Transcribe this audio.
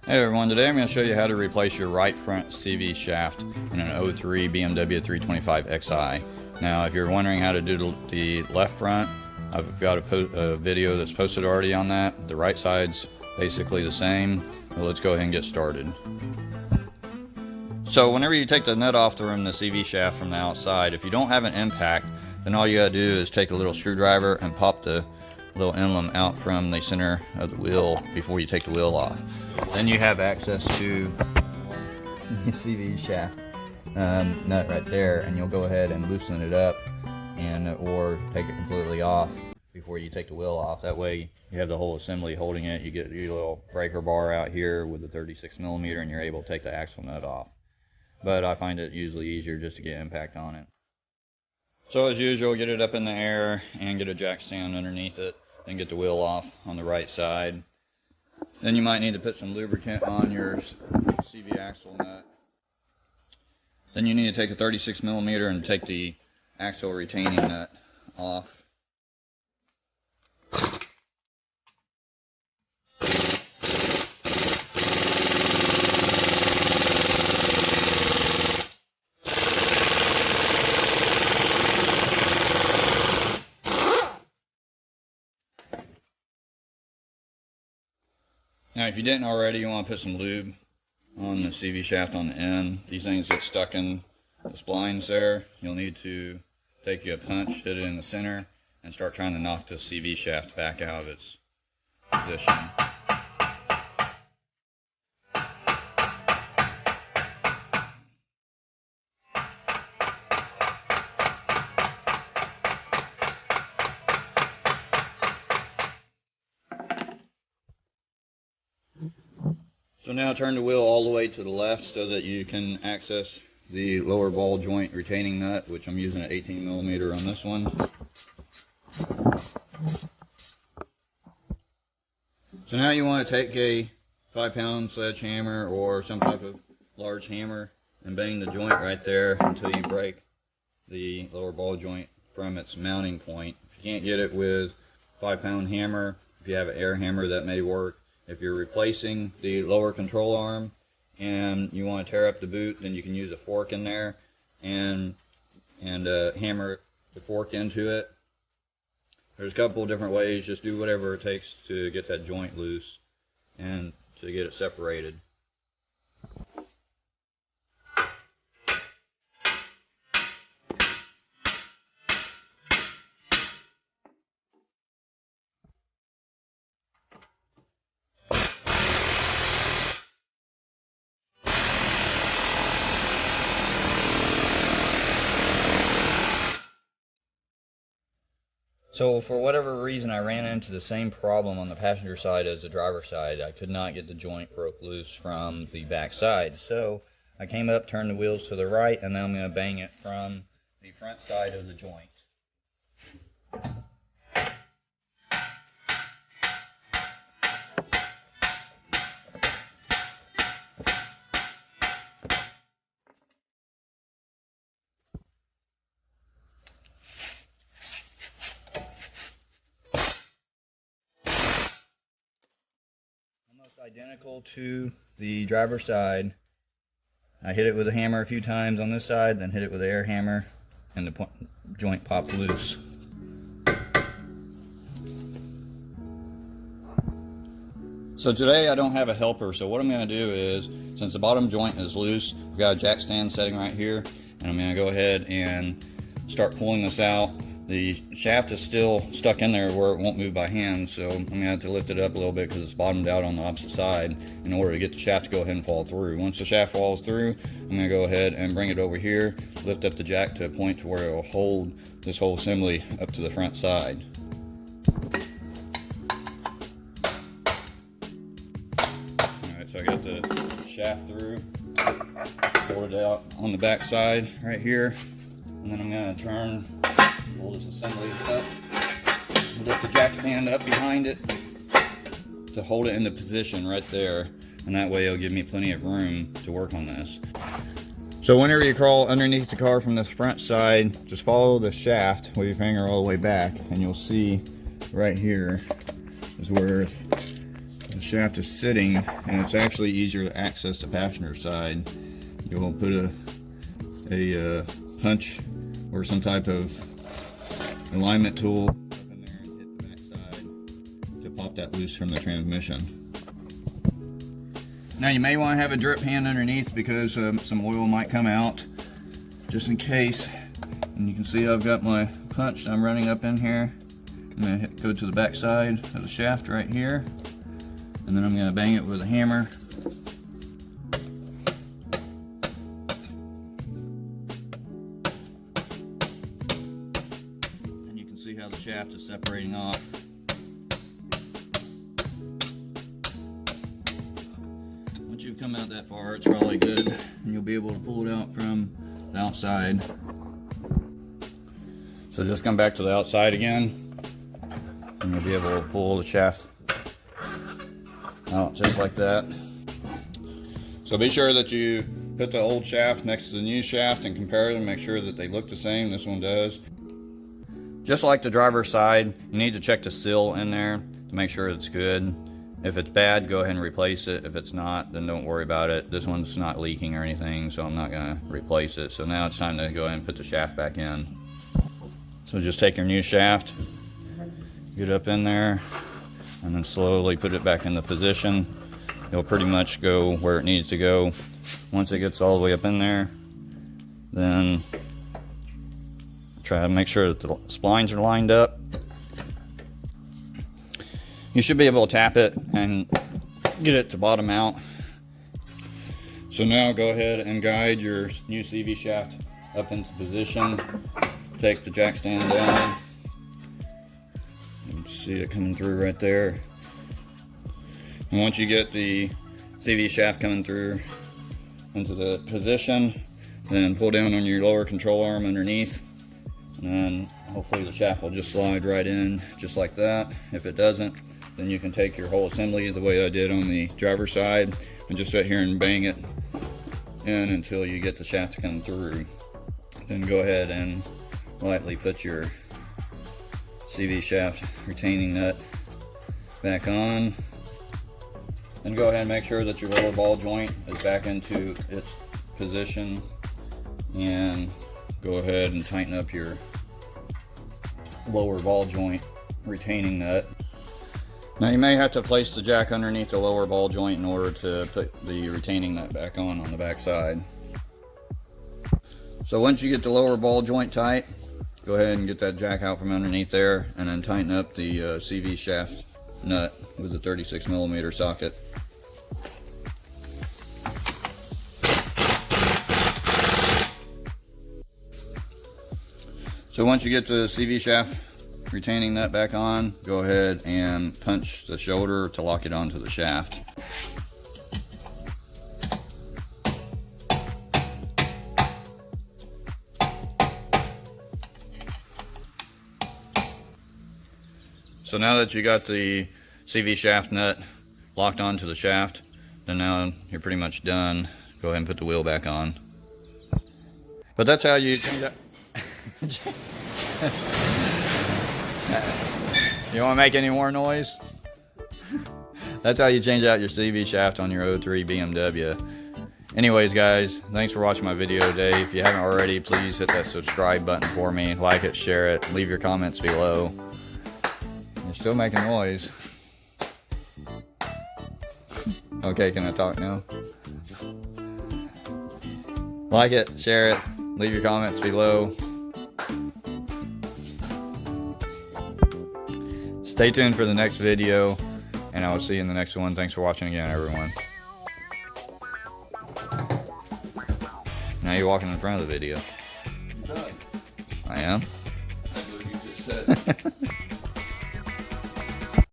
Hey everyone, today I'm going to show you how to replace your right front CV shaft in an 03 BMW 325 Xi. Now if you're wondering how to do the left front, I've got a video that's posted already on that. The right side's basically the same. Well, let's go ahead and get started. So whenever you take the nut off to remove the CV shaft from the outside, if you don't have an impact, then all you got to do is take a little screwdriver and pop the little emblem out from the center of the wheel before you take the wheel off. Then you have access to the CV shaft nut right there, and you'll go ahead and loosen it up or take it completely off before you take the wheel off. That way you have the whole assembly holding it. You get your little breaker bar out here with the 36mm, and you're able to take the axle nut off. But I find it usually easier just to get impact on it. So as usual, get it up in the air and get a jack stand underneath it, then get the wheel off on the right side. Then you might need to put some lubricant on your CV axle nut. Then you need to take a 36mm and take the axle retaining nut off. Now if you didn't already, you want to put some lube on the CV shaft on the end. These things get stuck in the splines there. You'll need to take you a punch, hit it in the center, and start trying to knock the CV shaft back out of its position. So now turn the wheel all the way to the left so that you can access the lower ball joint retaining nut, which I'm using an 18mm on this one. So now you want to take a 5-pound sledgehammer or some type of large hammer and bang the joint right there until you break the lower ball joint from its mounting point. If you can't get it with a 5-pound hammer, if you have an air hammer, that may work. If you're replacing the lower control arm and you want to tear up the boot, then you can use a fork in there and hammer the fork into it. There's a couple of different ways. Just do whatever it takes to get that joint loose and to get it separated. So for whatever reason, I ran into the same problem on the passenger side as the driver's side. I could not get the joint broke loose from the back side. So I came up, turned the wheels to the right, and now I'm going to bang it from the front side of the joint. Almost identical to the driver's side. I hit it with a hammer a few times on this side, then hit it with an air hammer, and the joint popped loose. So today I don't have a helper, so what I'm going to do is, since the bottom joint is loose, I've got a jack stand setting right here, and I'm going to go ahead and start pulling this out. The shaft is still stuck in there where it won't move by hand, so I'm going to have to lift it up a little bit because it's bottomed out on the opposite side in order to get the shaft to go ahead and fall through. Once the shaft falls through, I'm going to go ahead and bring it over here, lift up the jack to a point to where it will hold this whole assembly up to the front side. Alright, so I got the shaft through, pulled it out on the back side right here, and then I'm going to pull this assembly up, lift the jack stand up behind it to hold it in the position right there, and that way it'll give me plenty of room to work on this. So whenever you crawl underneath the car from this front side, just follow the shaft with your finger all the way back, and you'll see right here is where the shaft is sitting, and it's actually easier to access the passenger side, you'll put a punch or some type of alignment tool up in there and hit the back side to pop that loose from the transmission. Now you may want to have a drip pan underneath because some oil might come out, just in case. And you can see I've got my punch I'm running up in here. I'm going to go to the back side of the shaft right here, and then I'm going to bang it with a hammer. And you can see how the shaft is separating off. Once you've come out that far, it's probably good, and you'll be able to pull it out from the outside. So just come back to the outside again, and you'll be able to pull the shaft out just like that. So be sure that you put the old shaft next to the new shaft and compare them, make sure that they look the same. This one does. Just like the driver's side, you need to check the seal in there to make sure it's good. If it's bad, go ahead and replace it. If it's not, then don't worry about it. This one's not leaking or anything, so I'm not gonna replace it. So now it's time to go ahead and put the shaft back in. So just take your new shaft, get up in there, and then slowly put it back in the position. It'll pretty much go where it needs to go. Once it gets all the way up in there, then try to make sure that the splines are lined up. You should be able to tap it and get it to bottom out. So now go ahead and guide your new CV shaft up into position. Take the jack stand down. You can see it coming through right there. And once you get the CV shaft coming through into the position, then pull down on your lower control arm underneath, and then hopefully the shaft will just slide right in just like that. If it doesn't, then you can take your whole assembly the way I did on the driver's side and just sit here and bang it in until you get the shaft to come through. Then go ahead and lightly put your CV shaft retaining nut back on, and go ahead and make sure that your lower ball joint is back into its position, and go ahead and tighten up your lower ball joint retaining nut. Now you may have to place the jack underneath the lower ball joint in order to put the retaining nut back on the back side. So once you get the lower ball joint tight, go ahead and get that jack out from underneath there, and then tighten up the CV shaft nut with the 36mm socket. So once you get the CV shaft retaining nut back on, go ahead and punch the shoulder to lock it onto the shaft. So now that you got the CV shaft nut locked onto the shaft, then now you're pretty much done. Go ahead and put the wheel back on. But that's how you change that. You want to make any more noise? That's how you change out your CV shaft on your 03 BMW. Anyways guys, thanks for watching my video today. If you haven't already, please hit that subscribe button for me. Like it, share it, leave your comments below. You're still making noise. Okay, can I talk now? Like it, share it, leave your comments below. Stay tuned for the next video, and I will see you in the next one. Thanks for watching again, everyone. Now you're walking in front of the video. I am? That's what you just said.